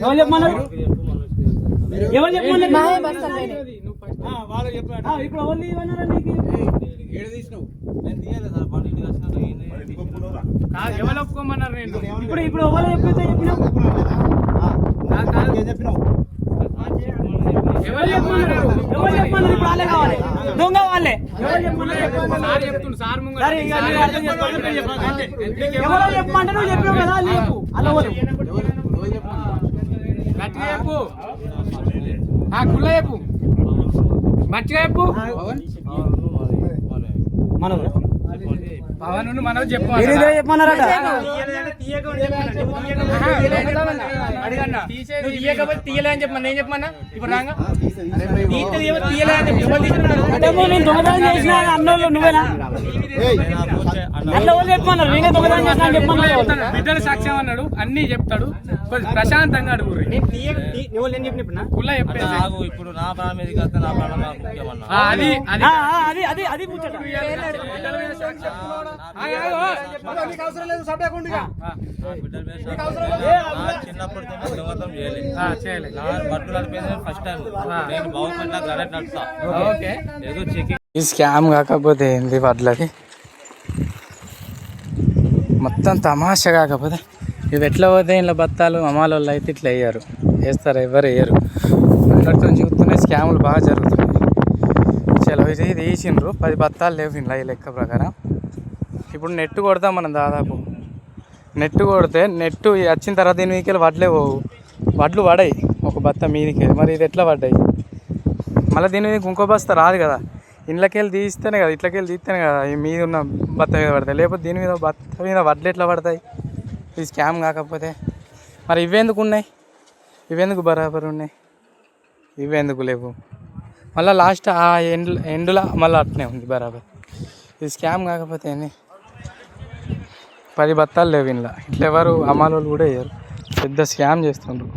ఎవరు చెప్పమన్నారు? ఇప్పుడు ఎవరు ఇవ్వన్నారా నీకు? ఎవరు ఒప్పుకోమన్నారు? నేను ఇప్పుడు ఎవరు చెప్పినావు? ఎవరు చెప్పమన్నారు? ఇప్పుడు వాళ్ళే కావాలి, దొంగ వాళ్ళే. ఎవరో చెప్పమంటే నువ్వు చెప్పినావు కదా, వాళ్ళు చెప్పు. అలా గట్టిగా చెప్పు, కుల్ల చెప్పు, మంచిగా చెప్పు. పవన్ మనం చెప్పమన్నారట. తీయలే అని చెప్పమన్నా, నేను చెప్పమన్నా. ఇప్పుడు రాగా తీయలే అని అన్నోళ్ళు నువ్వేనా? బిడ్డలు సాక్ష్యం అన్నాడు, అన్ని చెప్తాడు. ప్రశాంతంగా అడుగు. ఇప్పుడు నా ప్రాణం మీదకి వస్తే నా ప్రాణం ముఖ్యమన్నా. అది ముచ్చట. చిన్నప్పుడు దొంగతనం చేయలేదు, బట్టలు నడిపేది ఫస్ట్ టైం. నేను బాగుంటా గడెట్ నడుస్తా. ఈ స్కామ్ కాకపోతే ఏంది వడ్లది మొత్తం తమాషా. కాకపోతే ఇవి ఎట్లా పోతే ఇలా బత్తాలు అమ్మాల వాళ్ళు అయితే ఇట్లా వేయరు, వేస్తారు, ఎవరు వేయరు. అందరితో చూస్తూనే స్కాములు బాగా జరుగుతున్నాయి. చలో ఇది తీసిండ్రు, 10 బత్తాలు లేవు ఇలా ఈ లెక్క ప్రకారం. ఇప్పుడు నెట్ కొడతాం మనం. దాదాపు నెట్ కొడితే నెట్ వచ్చిన తర్వాత దీని మీదకి వడ్లే పోవు, వడ్లు పడాయి ఒక బత్త మీదకి. మరి ఇది ఎట్లా పడ్డాయి? మళ్ళీ దీని మీద ఇంకో బస్తా రాదు కదా, ఇంట్లోకెళ్ళి తీస్తేనే కదా, ఇట్లకెళ్ళి తీస్తేనే కదా ఈ మీద ఉన్న బత్త మీద పడతాయి. లేకపోతే దీని మీద బత్త మీద వడ్లు ఎట్లా పడతాయి? ఇది స్కామ్ కాకపోతే మరి ఇవేందుకు ఉన్నాయి? ఇవేందుకు బరాబర్ ఉన్నాయి? ఇవేందుకు లేవు? మళ్ళీ లాస్ట్ ఆ ఎండులా మళ్ళీ అట్నే ఉంది బరాబర్. ఇది స్కామ్ కాకపోతే ఏంది? 10 బత్తాలు లేవు ఇంట్లో. ఇట్లా ఎవరు అమ్మాలోళ్ళు కూడా వేయరు. పెద్ద స్కామ్ చేస్తుండ్రు.